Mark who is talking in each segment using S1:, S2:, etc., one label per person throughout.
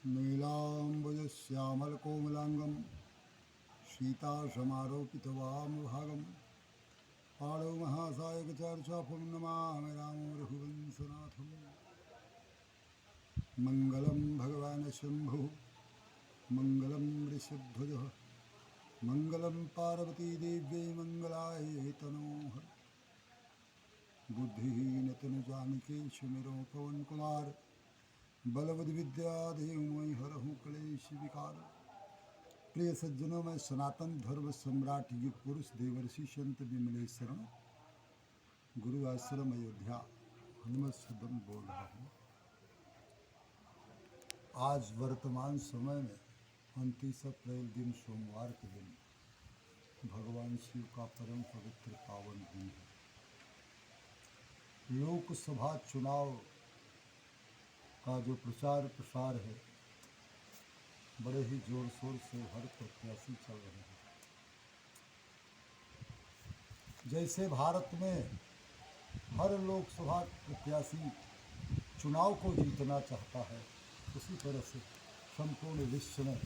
S1: नीलाम्बुजश्यामलकोमलाङ्गं सीतासमारोपितवामभागं पाणौ महासायकचर्चापुं नमामि रामो रघुवंशनाथं। मङ्गलं भगवान् शम्भुः मङ्गलं वृषध्वजः मङ्गलं पार्वतीदेव्यै मङ्गलाय तनोहर। बुद्धिहीनतनुजानिके सुमिरो पवनकुमार बलवद विद्या देवमयि हरहु क्लेश विकार। प्रिय सज्जनों, में सनातन धर्म सम्राट युग पुरुष देवर्षि संत विमलेश्वरण गुरु आश्रम अयोध्या हनुमत सदन बोल रहा हूँ। आज वर्तमान समय में 29 अप्रैल दिन सोमवार के दिन भगवान शिव का परम पवित्र पावन दिन है। लोकसभा चुनाव का जो प्रचार प्रसार है बड़े ही जोर शोर से हर प्रत्याशी चल रहे हैं। जैसे भारत में हर लोकसभा प्रत्याशी चुनाव को जीतना चाहता है, उसी तरह से संपूर्ण विश्व में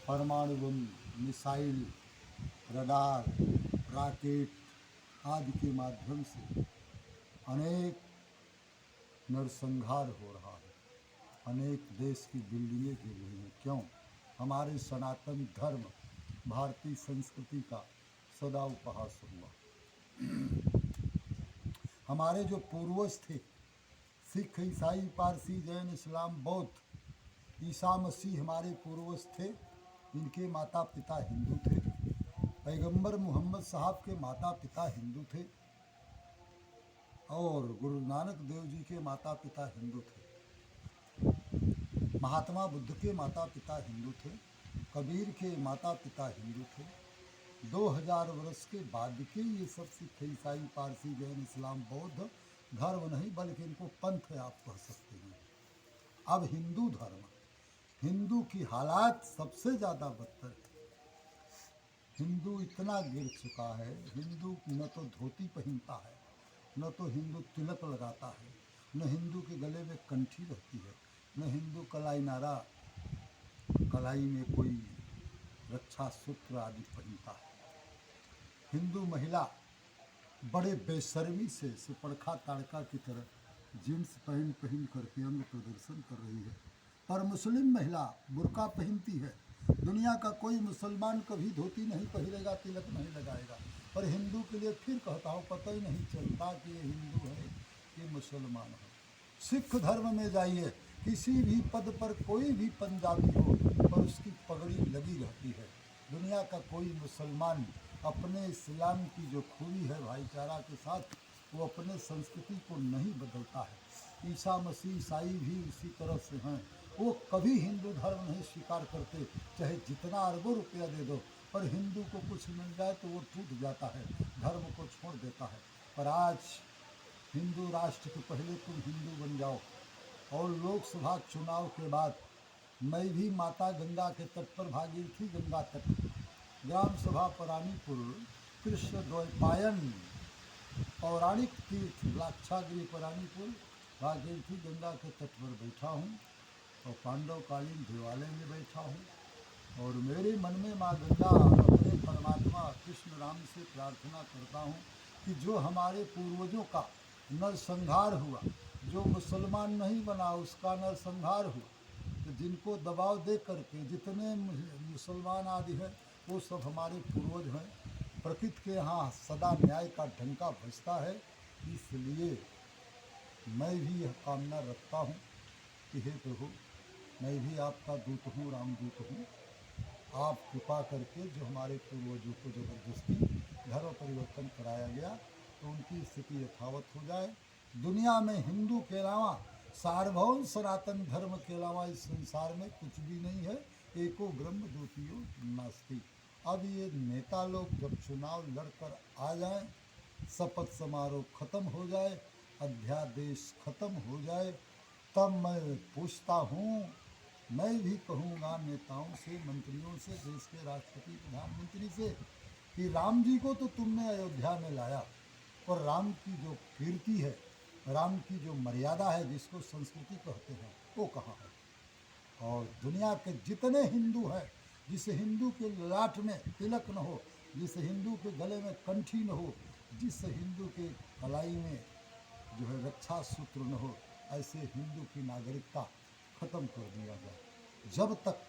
S1: परमाणु बम, मिसाइल, रडार, रॉकेट आदि के माध्यम से अनेक नरसंहार हो रहा है। अनेक देश की बिल्डिंगें गिर रही हैं। क्यों? हमारे सनातन धर्म भारतीय संस्कृति का सदा उपहास हुआ। हमारे जो पूर्वज थे, सिख, ईसाई, पारसी, जैन, इस्लाम, बौद्ध, ईसा मसीह हमारे पूर्वज थे। इनके माता पिता हिंदू थे। पैगंबर मोहम्मद साहब के माता पिता हिंदू थे और गुरु नानक देव जी के माता पिता हिंदू थे। महात्मा बुद्ध के माता पिता हिंदू थे। कबीर के माता पिता हिंदू थे। 2000 वर्ष के बाद के ये सब सिख, ईसाई, पारसी, जैन, इस्लाम, बौद्ध धर्म नहीं बल्कि इनको पंथ आप कह सकते हैं। अब हिंदू धर्म, हिंदू की हालात सबसे ज़्यादा बदतर है। हिंदू इतना गिर चुका है, हिंदू न तो धोती पहनता है, न तो हिंदू तिलक लगाता है, न हिंदू के गले में कंठी रहती है, न हिंदू कलाई नारा, कलाई में कोई रक्षा सूत्र आदि पहनता है। हिंदू महिला बड़े बेशर्मी से सुपरखा ताड़का की तरह जीन्स पहन करके अंग प्रदर्शन कर रही है। पर मुस्लिम महिला बुर्का पहनती है। दुनिया का कोई मुसलमान कभी धोती नहीं पहनेगा, तिलक नहीं लगाएगा। पर हिंदू के लिए फिर कहता हूँ, पता ही नहीं चलता कि ये हिंदू है कि मुसलमान है। सिख धर्म में जाइए, किसी भी पद पर कोई भी पंजाबी हो पर उसकी पगड़ी लगी रहती है। दुनिया का कोई मुसलमान अपने इस्लाम की जो खूबी है भाईचारा के साथ, वो अपने संस्कृति को नहीं बदलता है। ईसा मसीह, ईसाई भी इसी तरह से हैं। वो कभी हिंदू धर्म नहीं स्वीकार करते, चाहे जितना अरबों रुपया दे दो। पर हिंदू को कुछ मिल जाए तो वो टूट जाता है, धर्म को छोड़ देता है। पर आज हिंदू राष्ट्र के पहले तुम हिंदू बन जाओ। और लोकसभा चुनाव के बाद मैं भी माता गंगा के तट पर भागीरथी गंगा तट, ग्राम सभा परानीपुर, कृष्ण द्वैपायन, पौराणिक तीर्थ लाक्षागृह परानीपुर, भागीरथी गंगा के तट पर बैठा हूँ और पांडवकालीन देवालय में बैठा हूँ। और मेरे मन में माँ गंगा अपने परमात्मा कृष्ण राम से प्रार्थना करता हूँ कि जो हमारे पूर्वजों का नरसंहार हुआ, जो मुसलमान नहीं बना उसका नरसंहार हुआ, तो जिनको दबाव दे करके जितने मुसलमान आदि हैं वो सब हमारे पूर्वज हैं। प्रकृति के यहाँ सदा न्याय का डंका बजता है। इसलिए मैं भी यह कामना रखता हूँ कि हे प्रभु, मैं भी आपका दूत हूँ, रामदूत हूँ। आप कृपा करके जो हमारे पूर्वजों को जबरदस्ती धर्म परिवर्तन कराया गया तो उनकी स्थिति यथावत हो जाए। दुनिया में हिंदू के अलावा, सार्वभौम सनातन धर्म के अलावा इस संसार में कुछ भी नहीं है। एको ब्रह्म द्वितीयो नास्ति। अब ये नेता लोग जब चुनाव लड़कर आ जाएं, शपथ समारोह खत्म हो जाए, अध्यादेश खत्म हो जाए, तब मैं पूछता हूँ, मैं भी कहूँगा नेताओं से, मंत्रियों से, देश के राष्ट्रपति प्रधानमंत्री से कि राम जी को तो तुमने अयोध्या में लाया, और राम की जो कीर्ति है, राम की जो मर्यादा है, जिसको संस्कृति कहते हैं, वो कहाँ है? और दुनिया के जितने हिंदू हैं, जिस हिंदू के ललाट में तिलक न हो, जिस हिंदू के गले में कंठी न हो, जिस हिंदू के कलाई में जो है रक्षा सूत्र न हो, ऐसे हिंदू की नागरिकता खत्म कर दिया जाए। जब तक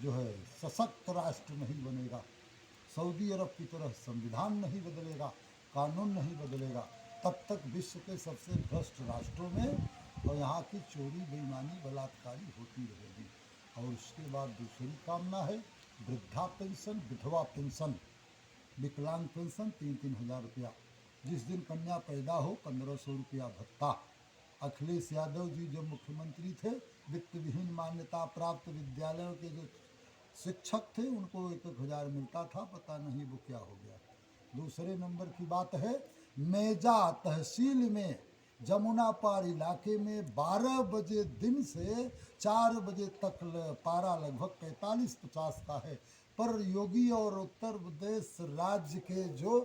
S1: जो है सशक्त राष्ट्र नहीं बनेगा, सऊदी अरब की तरह संविधान नहीं बदलेगा, कानून नहीं बदलेगा, तब तक विश्व के सबसे भ्रष्ट राष्ट्रों में और यहाँ की चोरी बेईमानी बलात्कारी होती रहेगी। और उसके बाद दूसरी कामना है वृद्धा पेंशन, विधवा पेंशन, विकलांग पेंशन 3-3 हज़ार रुपया। जिस दिन कन्या पैदा हो 1500 रुपया भत्ता। अखिलेश यादव जी जब मुख्यमंत्री थे, वित्त विहीन मान्यता प्राप्त विद्यालयों के जो शिक्षक थे उनको 1-1 हज़ार मिलता था, पता नहीं वो क्या हो गया। दूसरे नंबर की बात है मेजा तहसील में जमुना पार इलाके में 12 बजे दिन से 4 बजे तक पारा लगभग 45-50 का है। पर योगी और उत्तर प्रदेश राज्य के जो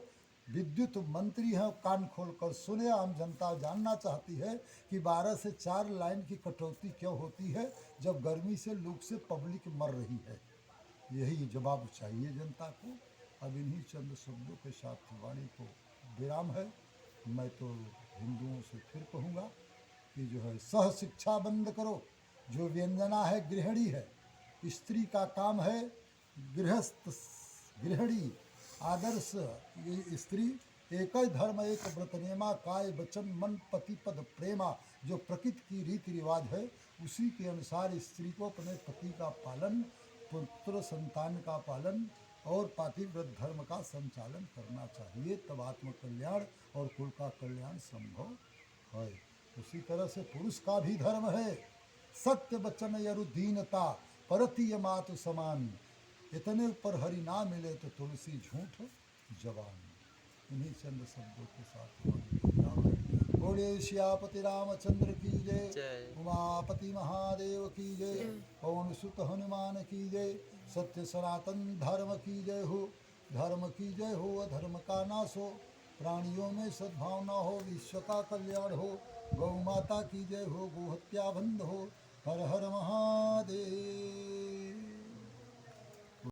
S1: विद्युत मंत्री हैं कान खोलकर सुने, आम जनता जानना चाहती है कि 12 से 4 लाइन की कटौती क्यों होती है जब गर्मी से लू से पब्लिक मर रही है। यही जवाब चाहिए जनता को। अब इन्हीं चंद शब्दों के साथ वाणी को विराम है। मैं तो हिंदुओं से फिर कहूँगा कि जो है सह शिक्षा बंद करो। जो व्यंजना है गृहिणी है, स्त्री का काम है गृहस्थ गृहिणी आदर्श। ये स्त्री एक ही धर्म एक व्रत नेमा, काय वचन मन पति पद प्रेमा। जो प्रकृति की रीति रिवाज है उसी के अनुसार स्त्री को अपने पति का पालन, पुत्र संतान का पालन और पातिव्रत धर्म का संचालन करना चाहिए, तब आत्म कल्याण और कुल का कल्याण संभव है। उसी तरह से पुरुष का भी धर्म है सत्य वचन यरु दीनता, परतीय मातु समान। इतने ऊपर हरि ना मिले तो तुलसी झूठ जवान। इन्हीं चंद शब्दों के साथ बोले श्यापति रामचंद्र की जय, उमापति महादेव की जय, पवन सुत हनुमान की जय, सत्य सनातन धर्म की जय हो। धर्म की जय हो, अधर्म का नाश हो, प्राणियों में सद्भावना हो, विश्व का कल्याण हो। गौ माता की जय हो, गो हत्या बंद हो। हर हर महादेव।